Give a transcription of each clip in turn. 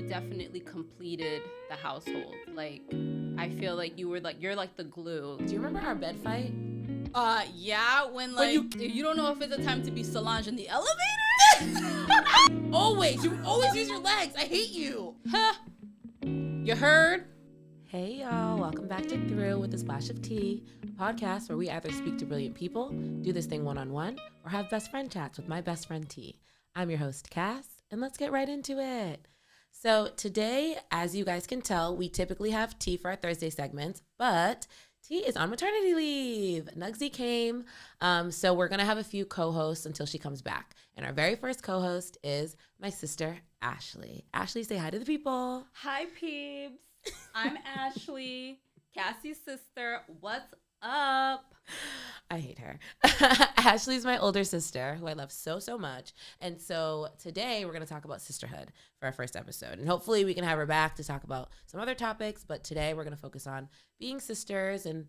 definitely completed the household. Like, I feel like you're like the glue. Do you remember our bed fight? Yeah, when you don't know if it's a time to be Solange in the elevator. Always, you always use your legs. I hate you. Huh. You heard? Hey y'all, welcome back to Through with a Splash of Tea, a podcast where we either speak to brilliant people, do this thing one-on-one, or have best friend chats with my best friend T. I'm your host Cass, and let's get right into it. So today, as you guys can tell, we typically have T for our Thursday segments, but T is on maternity leave. Nugsy came, so we're going to have a few co-hosts until she comes back. And our very first co-host is my sister, Ashley. Ashley, say hi to the people. Hi, peeps. I'm Ashley, Cassie's sister. What's up? I hate her. Ashley's my older sister, who I love so, so much. And so today we're going to talk about sisterhood for our first episode. And hopefully we can have her back to talk about some other topics. But today we're going to focus on being sisters and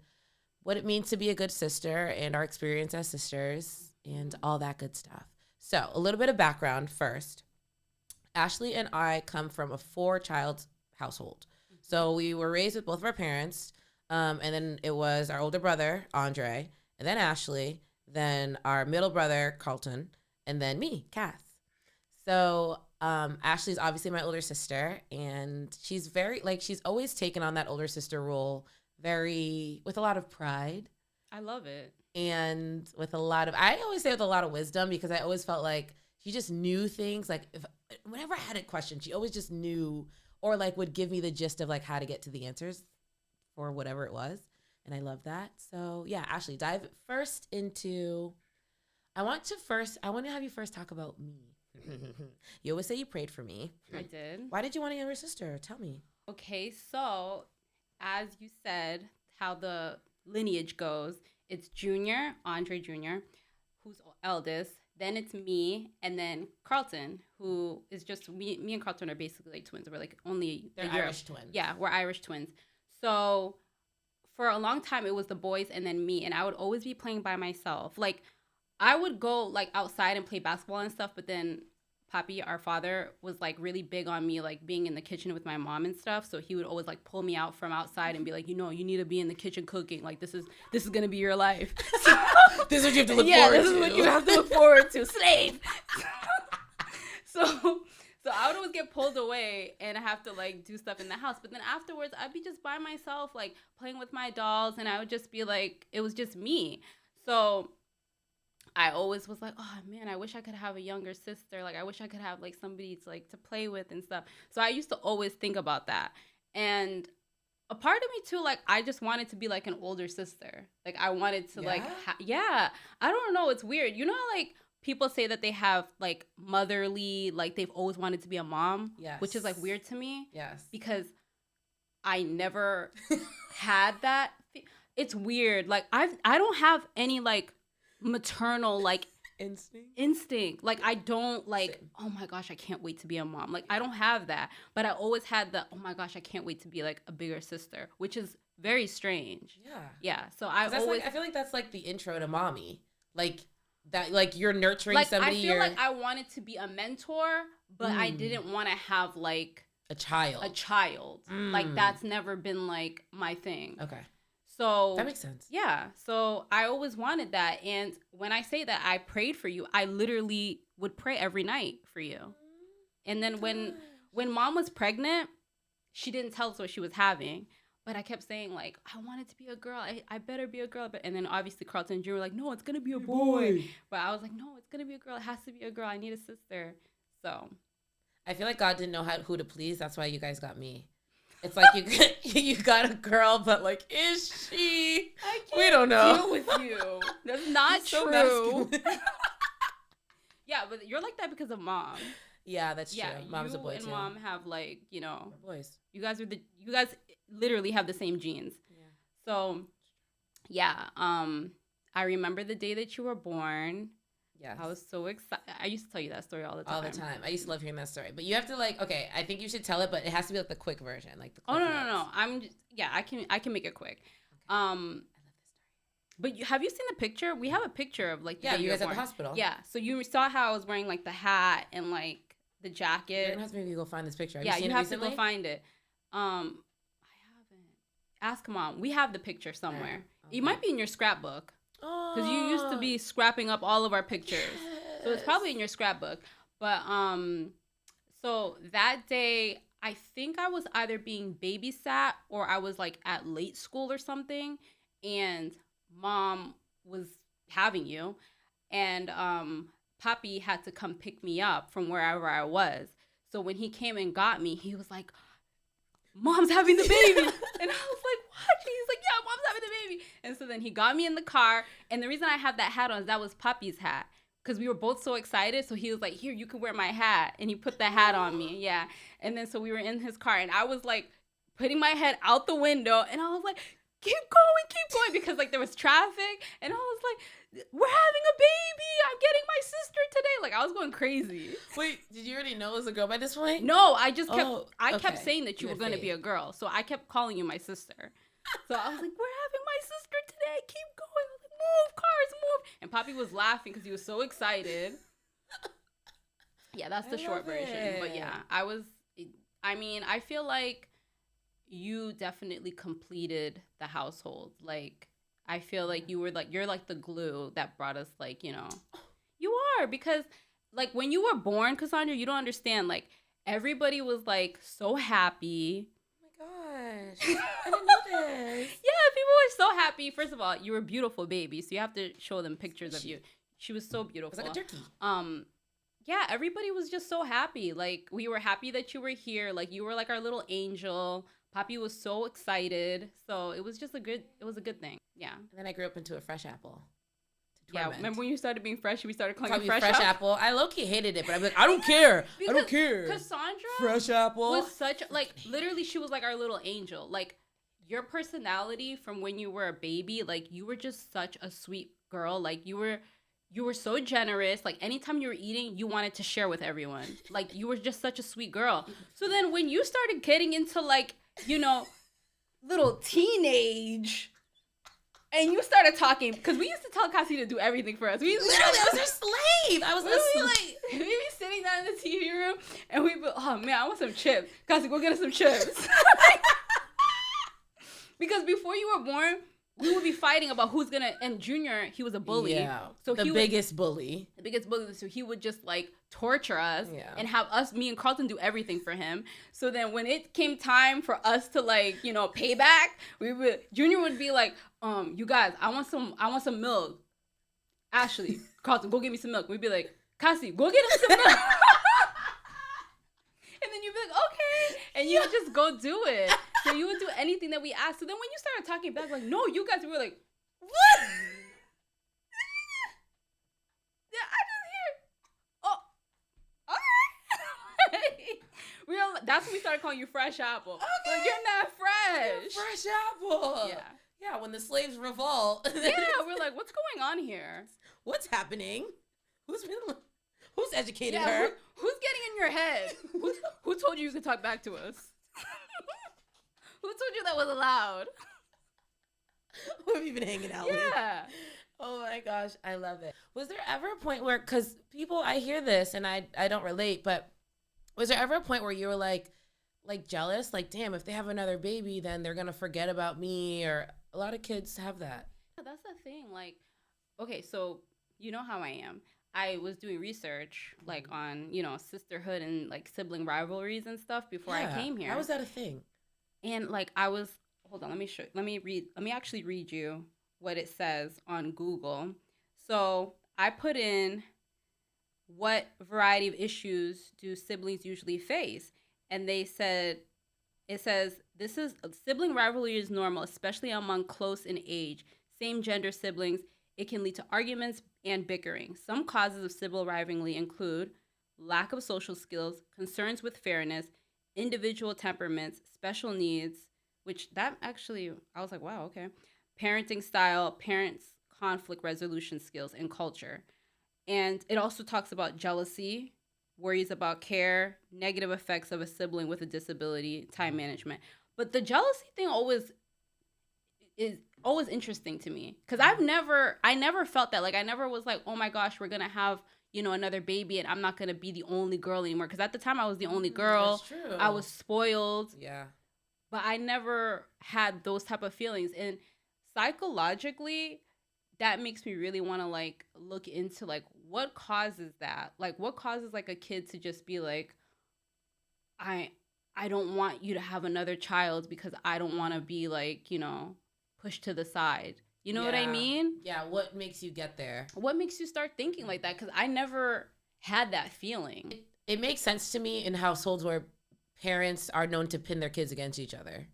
what it means to be a good sister and our experience as sisters and all that good stuff. So a little bit of background first. Ashley and I come from a 4-child household. So we were raised with both of our parents. And then it was our older brother, Andre, and then Ashley, then our middle brother, Carlton, and then me, Cass. So Ashley's obviously my older sister, and she's she's always taken on that older sister role with a lot of pride. I love it. And I always say with a lot of wisdom, because I always felt like she just knew things. Like whenever I had a question, she always just knew or would give me the gist of how to get to the answers or whatever it was. And I love that. So yeah, Ashley, dive first into, I want to have you first talk about me. You always say you prayed for me. I did. Why did you want a younger sister? Tell me. Okay, so as you said, how the lineage goes, it's Junior, Andre Jr., who's eldest, then it's me, and then Carlton, who is just, me and Carlton are basically like twins. We're only They're Irish twins. Yeah, we're Irish twins. So for a long time, it was the boys and then me, and I would always be playing by myself. I would go outside and play basketball and stuff, but then Papi, our father, was really big on me being in the kitchen with my mom and stuff. So he would always pull me out from outside and be like, you need to be in the kitchen cooking. This is gonna be your life. This is what you have to look forward to. Yeah, this is what you have to look forward to. Slave. So I would always get pulled away and I have to do stuff in the house. But then afterwards, I'd be just by myself, playing with my dolls, and I would just be it was just me. So I always was oh man, I wish I could have a younger sister. I wish I could have somebody to play with and stuff. So I used to always think about that. And a part of me too, I just wanted to be an older sister. I wanted to yeah. I don't know, it's weird. You know how people say that they have motherly, they've always wanted to be a mom? Yes. Which is weird to me. Yes. Because I never had that. It's weird. I don't have any maternal instinct. I don't oh my gosh, I can't wait to be a mom. I don't have that. But I always had the, oh my gosh, I can't wait to be a bigger sister, which is very strange. Yeah. Yeah. So I always I feel that's the intro to mommy. That you're nurturing somebody. I feel I wanted to be a mentor, but I didn't want to have a child. That's never been my thing. Okay. So that makes sense. Yeah. So I always wanted that. And when I say that I prayed for you, I literally would pray every night for you. And then when mom was pregnant, she didn't tell us what she was having. But I kept saying, I wanted to be a girl. I better be a girl. And then obviously Carlton Jr. were no, it's going to be a boy. But I was no, it's going to be a girl. It has to be a girl. I need a sister. So I feel God didn't know who to please. That's why you guys got me. It's you got a girl, but is she? I can't we don't know. Deal with you. That's not true. Yeah, but you're that because of mom. Yeah, that's true. Mom's a boy and too. Mom have We're boys. You guys literally have the same genes. Yeah. So, yeah. I remember the day that you were born. Yes. I was so excited. I used to tell you that story all the time. All the time. I used to love hearing that story. But you have to okay, I think you should tell it, but it has to be the quick version. The quick no. I'm just, I can make it quick. Okay. I love this story. But have you seen the picture? We have a picture of the day you guys were at born. the hospital. Yeah. So you saw how I was wearing the hat and the jacket. You're gonna have to maybe go find this picture. Yeah, you have to go find it. I haven't. Ask Mom. We have the picture somewhere. Okay. It might be in your scrapbook. Because you used to be scrapping up all of our pictures. Yes. So it's probably in your scrapbook. But so that day, I think I was either being babysat or I was like at late school or something. And Mom was having you. And Papi had to come pick me up from wherever I was. So when he came and got me, he was like, Mom's having the baby. And I was like, what? And he's like, yeah, Mom's having the baby. And so then he got me in the car. And the reason I had that hat on is that was Papi's hat. Because we were both so excited. So he was like, here, you can wear my hat. And he put the hat on me. Yeah. And then so we were in his car. And I was like putting my head out the window. And I was like, keep going. Because like there was traffic. And I was like, we're having a baby. I'm getting my sister today. Like I was going crazy. Wait, did you already know it was a girl by this point? No, I just kept saying that you were going to be a girl. So I kept calling you my sister. So I was like, we're having my sister today. Keep going. I was like, move, cars, move. And Papi was laughing because he was so excited. Yeah, that's the short version. But yeah, I feel like you definitely completed the household. Like, I feel like you're like the glue that brought us, like, you know, you are, because like when you were born, Cassandra, you don't understand, like everybody was like so happy. Oh my gosh. I didn't know this. Yeah, people were so happy. First of all, you were a beautiful baby, so you have to show them pictures of you. She was so beautiful. It was like a turkey. Yeah, everybody was just so happy. Like we were happy that you were here. Like you were like our little angel. Papi was so excited. So it was just a good thing. Yeah. And then I grew up into a fresh apple. Yeah, remember when you started being fresh? We started calling you fresh apple. I low-key hated it, but I'm like, I don't care. I don't care. Cassandra fresh apple was such, like, literally she was like our little angel. Like, your personality from when you were a baby, like, you were just such a sweet girl. Like, you were so generous. Like, anytime you were eating, you wanted to share with everyone. Like, you were just such a sweet girl. So then when you started getting into, like, you know, little teenage, and you started talking, because we used to tell Cassie to do everything for us. Literally, I was her slave. I was we'd be sitting down in the TV room, and we'd be, oh man, I want some chips. Cassie, go get us some chips. Because before you were born, we would be fighting about who's gonna, and Junior, he was a bully. Yeah, so the biggest bully. The biggest bully. So he would just like torture us and have us, me and Carlton, do everything for him. So then when it came time for us to, like, you know, pay back, Junior would be like, you guys, I want some milk. Ashley, Carlton, go get me some milk. We'd be like, Cassie, go get us some milk. And then you'd be like, okay. And you would just go do it. So you would do anything that we asked. So then when you started talking back, like, no, you guys, we were like, what? Yeah, I just hear, oh, okay. That's when we started calling you Fresh Apple. Okay. Like, you're not fresh. You're Fresh Apple. Yeah. Yeah, when the slaves revolt. Yeah, we're like, what's going on here? What's happening? Who's educating her? Who's getting in your head? Who told you could talk back to us? Who told you that was allowed? Who have you been hanging out with? Yeah. Oh my gosh, I love it. Was there ever a point where, because people, I hear this and I don't relate, but was there ever a point where you were like jealous? Like, damn, if they have another baby, then they're going to forget about me, or a lot of kids have that. That's the thing. Like, okay, so you know how I am. I was doing research, like, on, you know, sisterhood and, like, sibling rivalries and stuff before I came here. How was that a thing? And, like, hold on, let me actually read you what it says on Google. So I put in, what variety of issues do siblings usually face? And it says, sibling rivalry is normal, especially among close in age, same gender siblings. It can lead to arguments and bickering. Some causes of sibling rivalry include lack of social skills, concerns with fairness, individual temperaments, special needs, which that actually, I was like, wow, okay. Parenting style, parents' conflict resolution skills, and culture. And it also talks about jealousy, worries about care, negative effects of a sibling with a disability, time management. But the jealousy thing is always interesting to me, because I never felt that. Like, I never was like, oh my gosh, we're gonna have, another baby, and I'm not going to be the only girl anymore. Because at the time I was the only girl. That's true. I was spoiled. Yeah. But I never had those type of feelings. And psychologically, that makes me really want to like look into like what causes that. Like what causes like a kid to just be like, I don't want you to have another child because I don't want to be like, pushed to the side. You know what I mean? Yeah. What makes you get there? What makes you start thinking like that? Because I never had that feeling. It makes sense to me in households where parents are known to pin their kids against each other.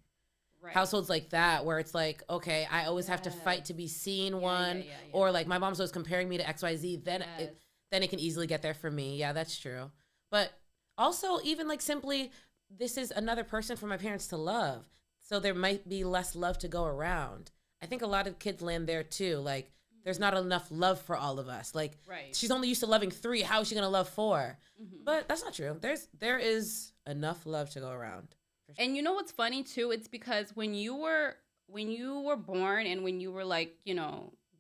Right. Households like that where it's like, okay, I always have to fight to be seen or like my mom's always comparing me to XYZ, then it can easily get there for me. Yeah, that's true. But also even like simply, this is another person for my parents to love. So there might be less love to go around. I think a lot of kids land there too. Like there's not enough love for all of us. Like she's only used to loving 3. How is she going to love 4? Mm-hmm. But that's not true. There is enough love to go around. Sure. And you know what's funny too? It's because when you were born and when you were like,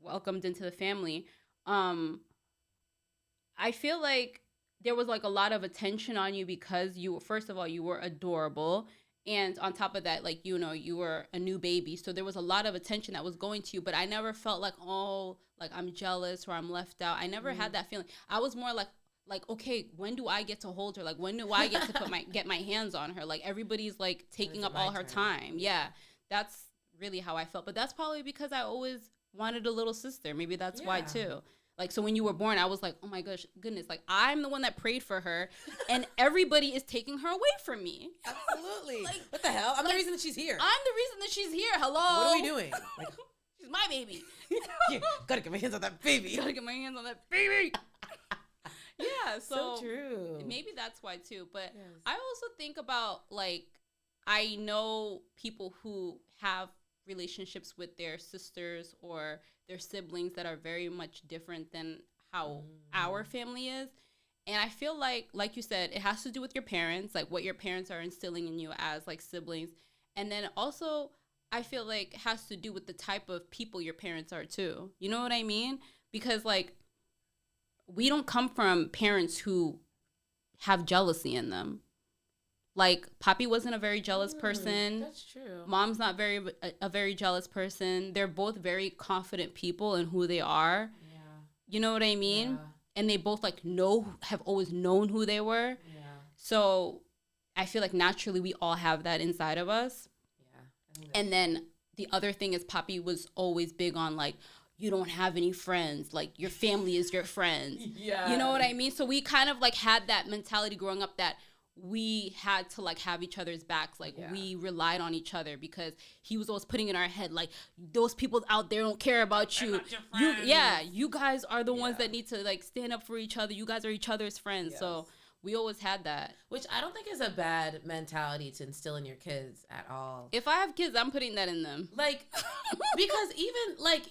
welcomed into the family, I feel like there was like a lot of attention on you because first of all, you were adorable. And on top of that, like, you were a new baby. So there was a lot of attention that was going to you. But I never felt like, oh, like I'm jealous or I'm left out. I never had that feeling. I was more like, okay, when do I get to hold her? Like, when do I get to get my hands on her? Like, everybody's like taking up all her time. Yeah, that's really how I felt. But that's probably because I always wanted a little sister. Maybe that's why too. Like, so when you were born, I was like, oh my goodness, like I'm the one that prayed for her and everybody is taking her away from me. Absolutely. Like, what the hell? I'm the reason that she's here. I'm the reason that she's here. Hello. What are we doing? Like, she's my baby. Yeah, gotta get my hands on that baby. Gotta get my hands on that baby. Yeah, so true. Maybe that's why too. But I also think about like, I know people who have relationships with their sisters or their siblings that are very much different than how our family is. And I feel like you said, it has to do with your parents, like what your parents are instilling in you as like siblings. And then also I feel like it has to do with the type of people your parents are too. You know what I mean? Because like we don't come from parents who have jealousy in them. Like, Papi wasn't a very jealous person. That's true. Mom's not a very jealous person. They're both very confident people in who they are. Yeah. You know what I mean? Yeah. And they both, like, have always known who they were. Yeah. So, I feel like naturally we all have that inside of us. Yeah. And then the other thing is Papi was always big on, like, you don't have any friends. Like, your family is your friends. Yeah. You know what I mean? So, we kind of, like, had that mentality growing up that we had to like have each other's backs. Like we relied on each other because he was always putting in our head like those people out there don't care about you. You guys are the ones that need to like stand up for each other. You guys are each other's friends. Yes. So we always had that, which I don't think is a bad mentality to instill in your kids at all. If I have kids, I'm putting that in them. Like, because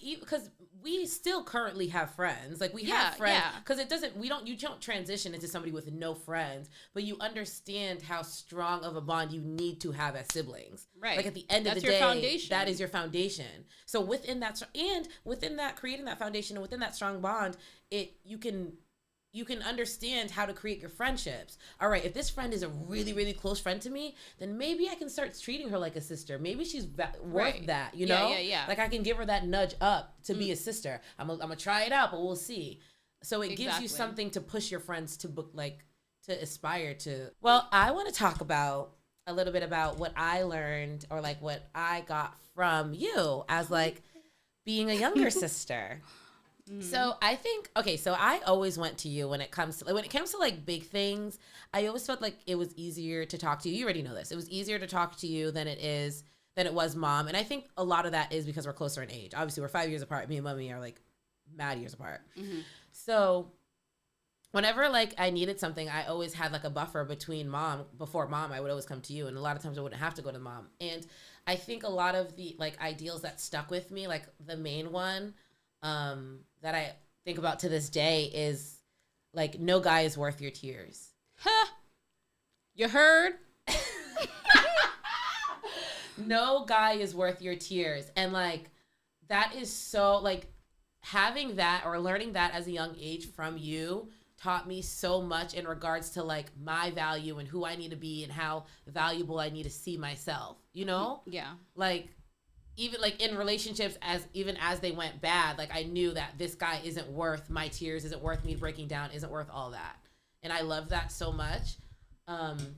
because we still currently have friends. Like we have friends because you don't transition into somebody with no friends, but you understand how strong of a bond you need to have as siblings. Right. Like at the end of the day, foundation. That is your foundation. So within that, creating that foundation and within that strong bond, you can understand how to create your friendships. All right, if this friend is a really, really close friend to me, then maybe I can start treating her like a sister. Maybe she's worth that, you know? Yeah. Like I can give her that nudge up to be a sister. I'm gonna try it out, but we'll see. So it gives you something to push your friends to to aspire to. Well, I want to talk about a little bit about what I learned or like what I got from you as like being a younger sister. So I think, so I always went to you when it comes to like big things. I always felt like it was easier to talk to you. You already know this. It was easier to talk to you than it was mom. And I think a lot of that is because we're closer in age. Obviously we're 5 years apart. Me and mommy are like mad years apart. Mm-hmm. So whenever like I needed something, I always had like a buffer before mom, I would always come to you. And a lot of times I wouldn't have to go to mom. And I think a lot of the like ideals that stuck with me, like the main one, that I think about to this day is like no guy is worth your tears. Huh? You heard? No guy is worth your tears. And like that is so like having that or learning that as a young age from you taught me so much in regards to like my value and who I need to be and how valuable I need to see myself, you know? Yeah. Like, even like in relationships, even as they went bad, like I knew that this guy isn't worth my tears, isn't worth me breaking down, isn't worth all that. And I love that so much. And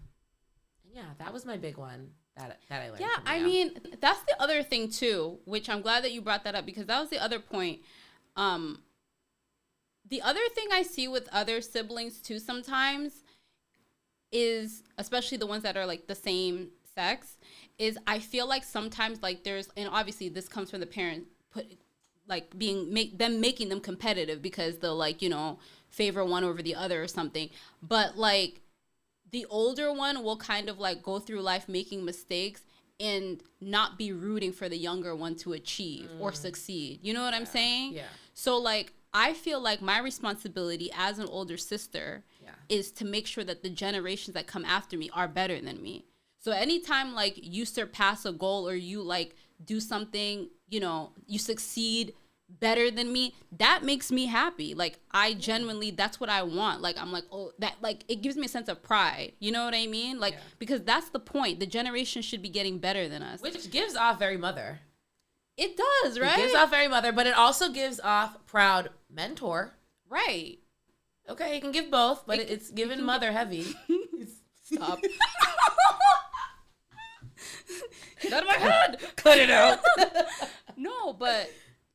yeah, that was my big one that I learned. Yeah, I mean, that's the other thing too, which I'm glad that you brought that up, because that was the other point. The other thing I see with other siblings too sometimes is, especially the ones that are like the same sex, is I feel like sometimes like there's, and obviously this comes from the parent making them competitive because they'll like, you know, favor one over the other or something. But like the older one will kind of like go through life making mistakes and not be rooting for the younger one to achieve or succeed. You know what I'm saying? Yeah. So like, I feel like my responsibility as an older sister is to make sure that the generations that come after me are better than me. So anytime like you surpass a goal or you like do something, you know, you succeed better than me, that makes me happy. Like I genuinely, that's what I want. Like I'm like, oh, that like it gives me a sense of pride. You know what I mean? Like because that's the point. The generation should be getting better than us. Which gives off very mother. It does, right? It gives off very mother, but it also gives off proud mentor. Right. Okay, it can give both, but it's given mother heavy. Stop. Get out of my head. Cut it out. No, but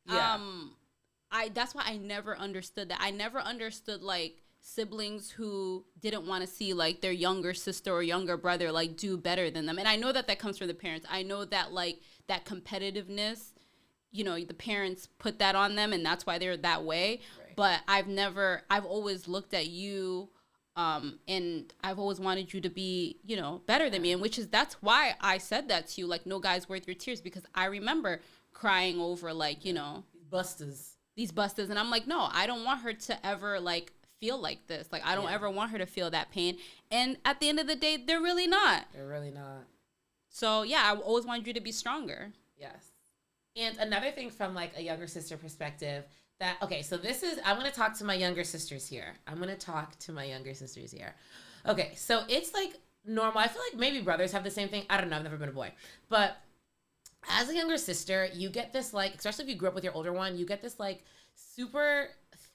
that's why I never understood that. I never understood like siblings who didn't want to see like their younger sister or younger brother like do better than them. And I know that comes from the parents. I know that like that competitiveness, you know, the parents put that on them and that's why they're that way. Right. But I've always looked at you and I've always wanted you to be, you know, better than me. And that's why I said that to you, like, no guy's worth your tears, because I remember crying over like, you know, these busters. And I'm like, no, I don't want her to ever like feel like this. Like, I don't ever want her to feel that pain. And at the end of the day, they're really not. So yeah, I always wanted you to be stronger. Yes. And another thing from like a younger sister perspective so I'm going to talk to my younger sisters here. Okay. So it's like normal. I feel like maybe brothers have the same thing. I don't know. I've never been a boy, but as a younger sister, you get this like, especially if you grew up with your older one, you get this like super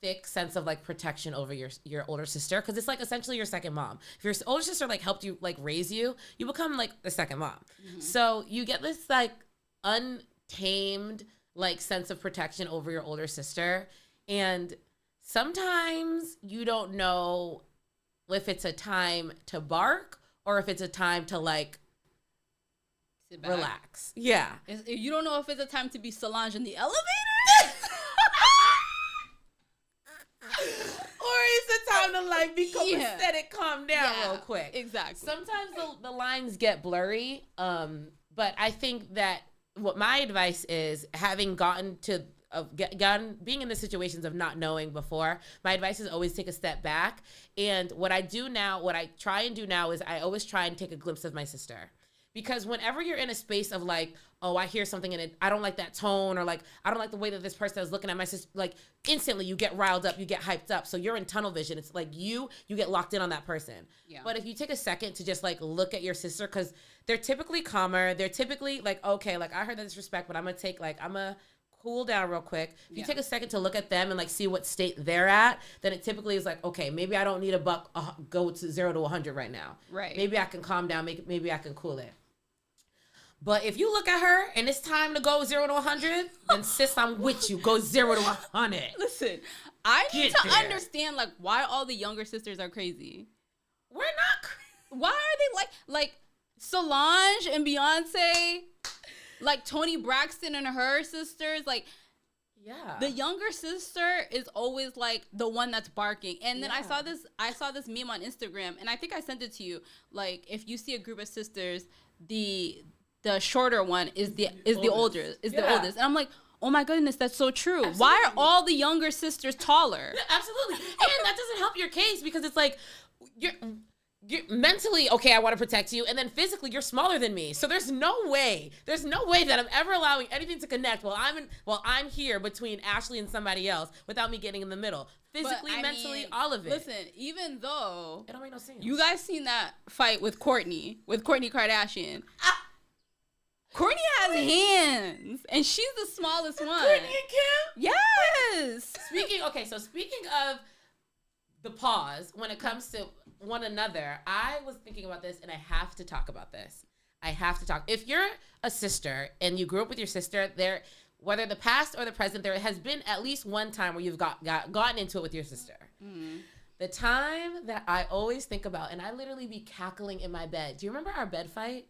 thick sense of like protection over your older sister, because it's like essentially your second mom. If your older sister like helped you like raise you, you become like the second mom. Mm-hmm. So you get this like untamed like sense of protection over your older sister, and sometimes you don't know if it's a time to bark or if it's a time to like relax. Yeah. You don't know if it's a time to be Solange in the elevator? Or it's a time to like be copacetic, calm down real quick. Exactly. Sometimes the lines get blurry, but I think that what my advice is, having gotten to being in the situations of not knowing before, my advice is always take a step back. And what I try and do now is I always try and take a glimpse of my sister. Because whenever you're in a space of like, oh, I hear something and I don't like that tone, or like, I don't like the way that this person is looking at my sister, like instantly you get riled up, you get hyped up. So you're in tunnel vision. It's like you get locked in on that person. Yeah. But if you take a second to just like look at your sister, because they're typically calmer. They're typically like, okay, like I heard that disrespect, but I'm going to cool down real quick. If you take a second to look at them and like see what state they're at, then it typically is like, okay, maybe I don't need go to 0 to 100 right now. Right. Maybe I can calm down. Maybe I can cool it. But if you look at her and it's time to go 0 to 100, then sis, I'm with you. Go 0 to 100. Listen, I need to understand like why all the younger sisters are crazy. We're not crazy. Why are they like Solange and Beyonce, like Toni Braxton and her sisters, like the younger sister is always like the one that's barking. And then I saw this meme on Instagram, and I think I sent it to you. Like, if you see a group of sisters, the shorter one is the oldest. And I'm like, oh my goodness, that's so true. Absolutely. Why are all the younger sisters taller? Yeah, absolutely. And that doesn't help your case, because it's like you're mentally, okay, I want to protect you, and then physically you're smaller than me. So there's no way that I'm ever allowing anything to connect while I'm here between Ashley and somebody else without me getting in the middle. physically, mentally, all of it. Listen, even though it don't make no sense. You guys seen that fight with Kourtney Kardashian? Kourtney has hands, and she's the smallest one. Kourtney and Kim? Yes. Speaking of the pause when it comes to one another, I was thinking about this, and I have to talk about this. If you're a sister and you grew up with your sister, whether the past or the present, there has been at least one time where you've gotten into it with your sister. Mm-hmm. The time that I always think about, and I literally be cackling in my bed. Do you remember our bed fight?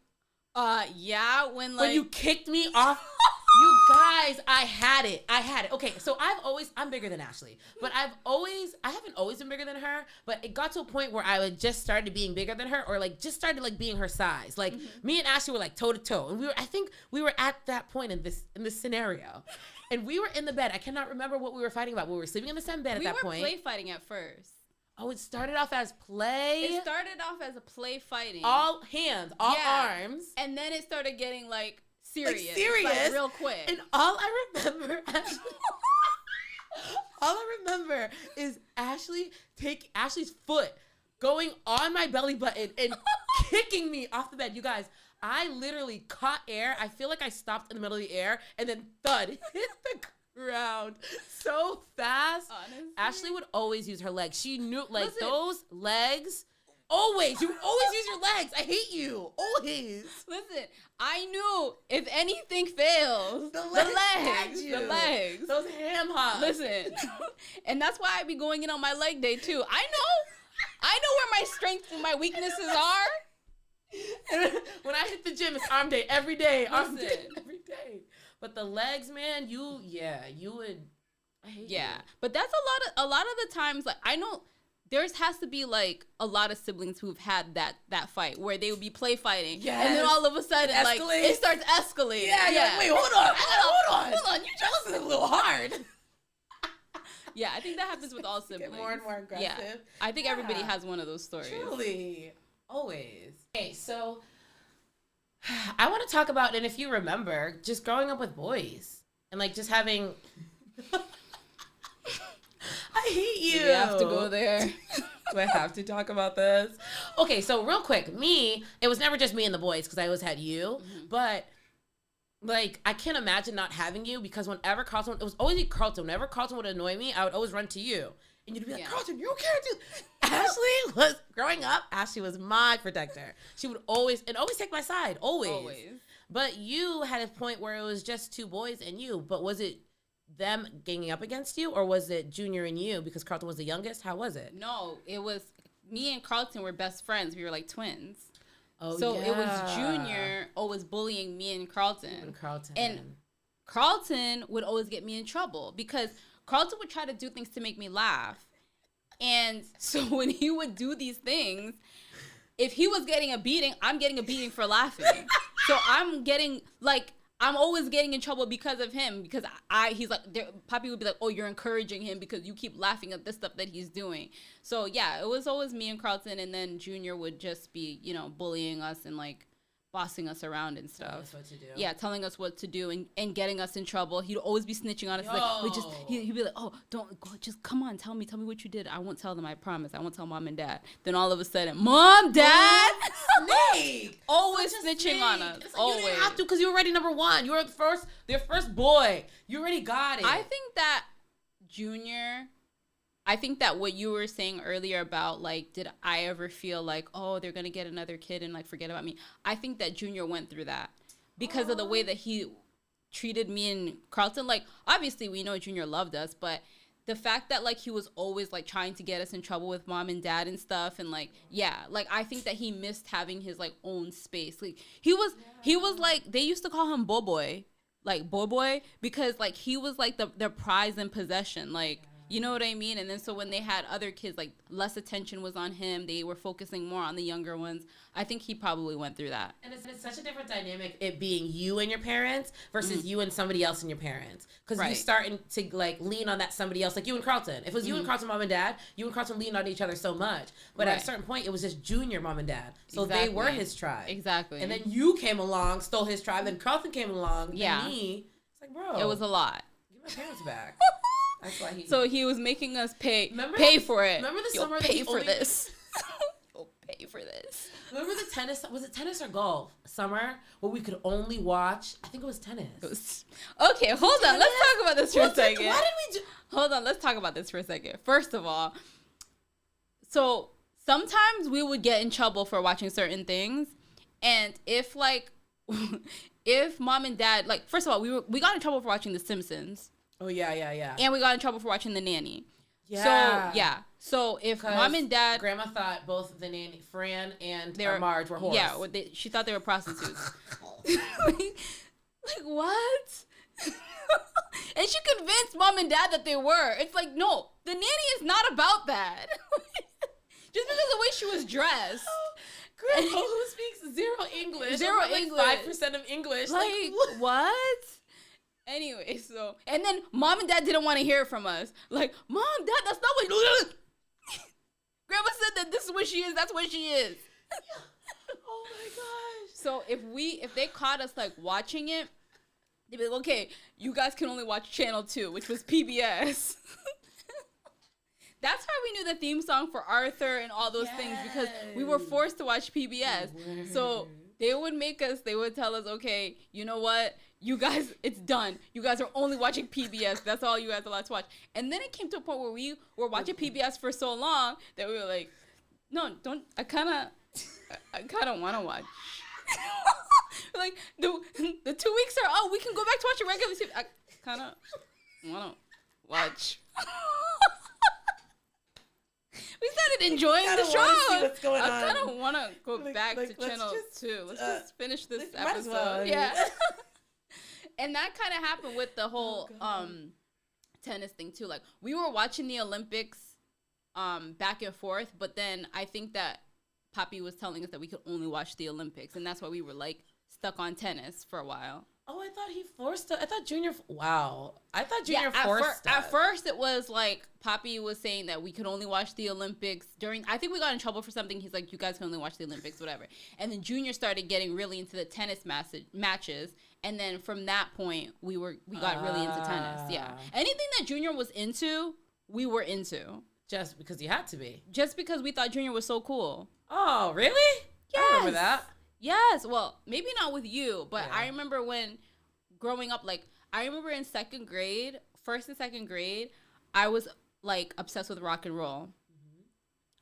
Yeah, when you kicked me off. You guys, I had it. Okay, so I'm bigger than Ashley, but I haven't always been bigger than her, but it got to a point where I would just started being bigger than her, or like just started like being her size. Like me and Ashley were like toe to toe, and I think we were at that point in this scenario, and we were in the bed. I cannot remember what we were fighting about. We were sleeping in the same bed at that point. We were play fighting at first. Oh, it started off as play. It started off as a play fighing. All hands, all arms, and then it started getting like serious, like real quick. And all I remember is Ashley's foot going on my belly button and kicking me off the bed. You guys, I literally caught air. I feel like I stopped in the middle of the air and then thud hit the ground so fast. Honestly. Ashley would always use her legs. She knew those legs. Always. You always use your legs. I hate you. Always. Listen, I knew if anything fails, the legs. Those ham hocks. Listen. And that's why I be going in on my leg day too. I know where my strengths and my weaknesses are. And when I hit the gym, it's arm day every day. Arm day every day. But the legs, man, you would. I hate you. But that's a lot of the times, like, I know has to be like a lot of siblings who've had that fight where they would be play fighting, and then all of a sudden like it starts escalating. Yeah. Wait, hold on. You just a little hard. Yeah, I think that happens with all siblings. Get more and more aggressive. Yeah, I think everybody has one of those stories. Truly, always. Okay, so I want to talk about, and if you remember, just growing up with boys and like just having. I hate you. We have to go there. Do I have to talk about this? Okay, so real quick, it was never just me and the boys because I always had you. Mm-hmm. But, like, I can't imagine not having you because whenever Carlton, it was always Carlton. Whenever Carlton would annoy me, I would always run to you. And you'd be like, Carlton, you can't do. Growing up, Ashley was my protector. She would always take my side, always. But you had a point where it was just two boys and you. But was it them ganging up against you, or was it Junior and you because Carlton was the youngest? How was it? No, it was me and Carlton were best friends. We were like twins. Oh, so it was Junior always bullying me and Carlton. And Carlton would always get me in trouble because Carlton would try to do things to make me laugh. And so when he would do these things, if he was getting a beating, I'm getting a beating for laughing. So I'm always getting in trouble because of him, because he's like, Poppy would be like, oh, you're encouraging him because you keep laughing at this stuff that he's doing. So yeah, it was always me and Carlton, and then Junior would just be, bullying us and like bossing us around and stuff. Telling us what to do. Yeah, telling us what to do and getting us in trouble. He'd always be snitching on us. He'd be like, oh, don't go, just come on, tell me what you did. I won't tell them, I promise. I won't tell Mom and Dad. Then all of a sudden, Mom, Dad, snake, always snitching on us. Like, always. You didn't have to because you were already number one. You were their first boy. You already got it. I think that Junior. I think that what you were saying earlier about, like, did I ever feel like, oh, they're going to get another kid and, like, forget about me? I think that Junior went through that because of the way that he treated me and Carlton. Like, obviously, we know Junior loved us, but the fact that, like, he was always, like, trying to get us in trouble with Mom and Dad and stuff. And, like, like, I think that he missed having his, like, own space. Like, he was, like, they used to call him Boy, like, Boy, because, like, he was, like, their prize and possession. Like, you know what I mean? And then so when they had other kids, like, less attention was on him. They were focusing more on the younger ones. I think he probably went through that. And it's such a different dynamic, it being you and your parents versus you and somebody else and your parents. Because you starting to, like, lean on that somebody else. Like you and Carlton. If it was you and Carlton, Mom and Dad, you and Carlton leaned on each other so much. But at a certain point, it was just Junior, Mom and Dad. So they were his tribe. Exactly. And then you came along, stole his tribe. Then Carlton came along. Yeah. Me. It's like, bro. It was a lot. Give my parents back. So he was making us pay for it. Remember the You'll summer pay for this. You'll pay for this. Remember the tennis? Was it tennis or golf? Summer where we could only watch. I think it was tennis. Okay, hold on. Let's talk about this for a second. Why did we do? Hold on. Let's talk about this for a second. First of all, so sometimes we would get in trouble for watching certain things, and if mom and dad, like, first of all, we got in trouble for watching The Simpsons. Oh yeah. And we got in trouble for watching The Nanny. Yeah. So if mom and dad, grandma thought both the nanny, Fran and Marge were whores. Yeah, she thought they were prostitutes. like what? And she convinced mom and dad that they were. It's like, no, The Nanny is not about that. Just because of the way she was dressed. Grandma who speaks zero English. 5% of English. Like what? Anyway, so, and then mom and dad didn't want to hear it from us. Like, Mom, Dad, that's not what Grandma said that this is what she is, that's what she is. Oh my gosh. So if they caught us like watching it, they'd be like, okay, you guys can only watch channel 2, which was PBS. That's how we knew the theme song for Arthur and all those things, because we were forced to watch PBS. So they would tell us, okay, you know what? You guys, it's done. You guys are only watching PBS. That's all you guys are allowed to watch. And then it came to a point where we were watching PBS for so long that we were like, no, don't, I kind of want to watch. Like, the 2 weeks are, oh, we can go back to watching regular TV. I kind of want to watch. We started enjoying the show. I kind of want to go back to channel 2. Let's just finish this episode. Well, yeah. And that kind of happened with the whole tennis thing too. Like, we were watching the Olympics back and forth, but then I think that Papi was telling us that we could only watch the Olympics, and that's why we were like stuck on tennis for a while. Oh, I thought he forced it. I thought Junior. Wow. I thought Junior forced it. At first, it was like Papi was saying that we could only watch the Olympics during. I think we got in trouble for something. He's like, you guys can only watch the Olympics, whatever. And then Junior started getting really into the tennis matches. And then from that point, we got really into tennis. Yeah. Anything that Junior was into, we were into. Just because he had to be. Just because we thought Junior was so cool. Oh, really? Yes. I remember that. Yes. Well, maybe not with you, but I remember when growing up, like, I remember in first and second grade, I was like obsessed with rock and roll.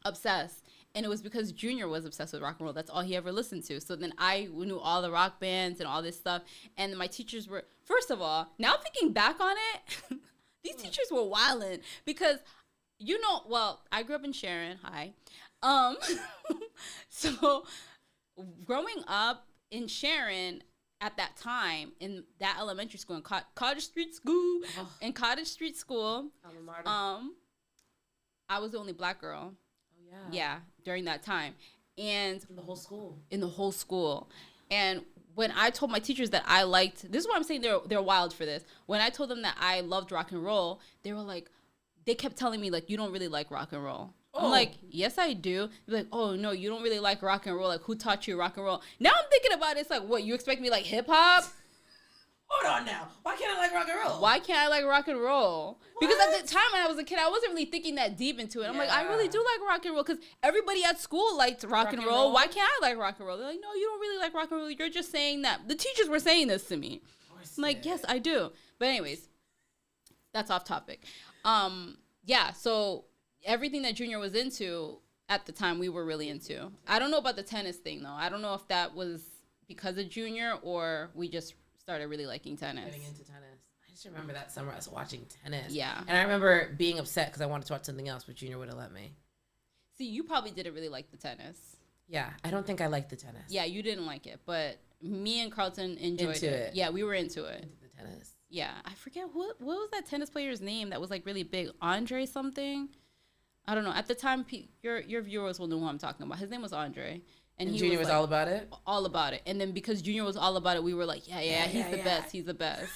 Obsessed. And it was because Junior was obsessed with rock and roll. That's all he ever listened to. So then I knew all the rock bands and all this stuff. And my teachers were, first of all, now thinking back on it, these teachers were wildin'. Because, I grew up in Sharon. Hi. So growing up in Sharon at that time, in that elementary school, in Cottage Street School, I was the only black girl. Yeah, during that time. And in the whole school. And when I told my teachers that I liked, this is why I'm saying they're wild for this. When I told them that I loved rock and roll, they were like, they kept telling me, like, you don't really like rock and roll. I'm like, yes, I do. They're like, oh, no, you don't really like rock and roll. Like, who taught you rock and roll? Now I'm thinking about it. It's like, what, you expect me like hip hop? Hold on now. Why can't I like rock and roll? Why can't I like rock and roll? What? Because at the time when I was a kid, I wasn't really thinking that deep into it. I'm like, I really do like rock and roll because everybody at school liked rock and roll. Why can't I like rock and roll? They're like, no, you don't really like rock and roll. You're just saying that. The teachers were saying this to me. I'm like, yes, I do. But anyways, that's off topic. Yeah, so everything that Junior was into at the time, we were really into. I don't know about the tennis thing, though. I don't know if that was because of Junior or we just started really liking tennis. Getting into tennis. I just remember that summer I was watching tennis. Yeah. And I remember being upset because I wanted to watch something else, but Junior wouldn't let me. See, you probably didn't really like the tennis. Yeah, I don't think I liked the tennis. Yeah, you didn't like it, but me and Carlton enjoyed it. Yeah, we were into it. Into the tennis. Yeah, I forget what was that tennis player's name that was like really big? Andre something? I don't know. At the time, your viewers will know who I'm talking about. His name was Andre. And Junior was like, all about it? All about it. And then because Junior was all about it, we were like, yeah, he's the best. He's the best.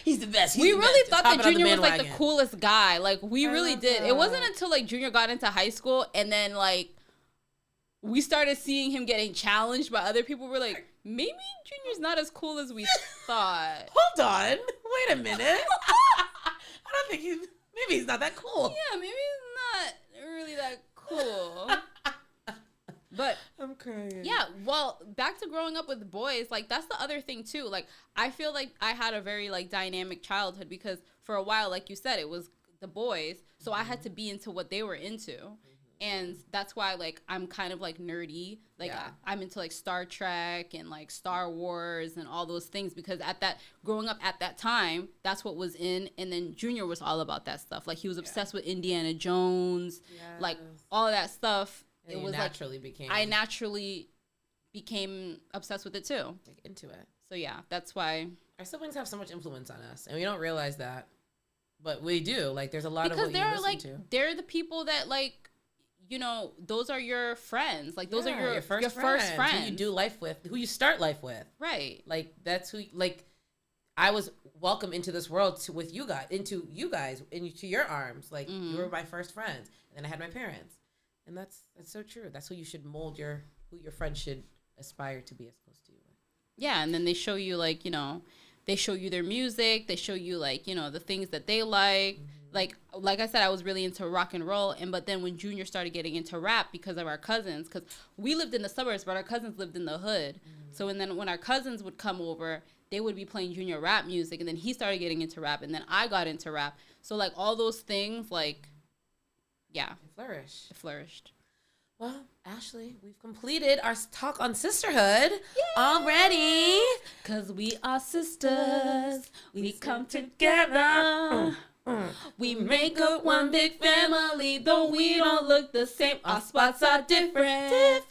He's the best. We really thought that Junior was like the coolest guy. Like, we really did. It wasn't until like Junior got into high school and then like we started seeing him getting challenged by other people. We're like, maybe Junior's not as cool as we thought. Hold on. Wait a minute. I don't think maybe he's not that cool. Yeah, maybe he's not really that cool. But I'm crying. Yeah, well, back to growing up with boys, like that's the other thing too. Like I feel like I had a very like dynamic childhood because for a while, like you said, it was the boys, so I had to be into what they were into. And that's why, like, I'm kind of, like, nerdy. Like, I'm into, like, Star Trek and, like, Star Wars and all those things. Because growing up at that time, that's what was in. And then Junior was all about that stuff. Like, he was obsessed with Indiana Jones. Yes. Like, all of that stuff. And I naturally became obsessed with it, too. Like, into it. So, yeah, that's why. Our siblings have so much influence on us. And we don't realize that. But we do. Like, there's a lot of what you listen to. They're the people that, like, you know, those are your friends. Like, those are your first friends. Who you do life with, who you start life with. Right. Like, that's who, like, I was welcome into this world into you guys, into your arms. Like, you were my first friends. And then I had my parents. And that's so true. That's who you should mold who your friends should aspire to be as close to you with. Yeah, and then they show you, like, you know, they show you their music. They show you, like, you know, the things that they like. Like I said, I was really into rock and roll, but then when Junior started getting into rap because of our cousins, because we lived in the suburbs, but our cousins lived in the hood. So and then when our cousins would come over, they would be playing Junior rap music, and then he started getting into rap, and then I got into rap. So, like, all those things, like, yeah. It flourished. Well, Ashley, we've completed our talk on sisterhood already. Because we are sisters. We come together. We make up one big family, though we don't look the same. Our spots are different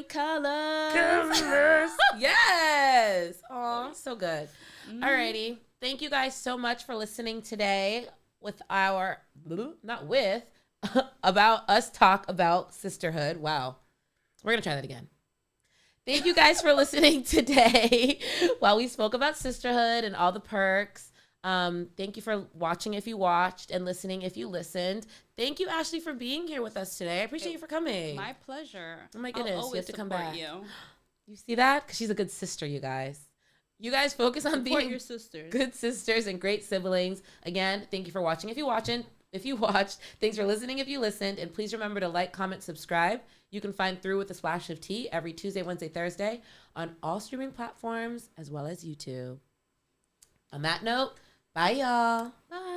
colors. Yes. Oh, so good. Alrighty. Thank you guys so much for listening today with about us talk about sisterhood. Wow. We're going to try that again. Thank you guys for listening today while we spoke about sisterhood and all the perks. Thank you for watching if you watched and listening if you listened. Thank you, Ashley, for being here with us today. I appreciate you for coming. My pleasure. Oh my goodness, you have to come back. You see that? Because she's a good sister, you guys. You guys focus on being your sisters. Good sisters and great siblings. Again, thank you for watching if you watched. Thanks for listening if you listened. And please remember to like, comment, subscribe. You can find Through with a Splash of Tea every Tuesday, Wednesday, Thursday on all streaming platforms as well as YouTube. On that note, bye, y'all. Bye.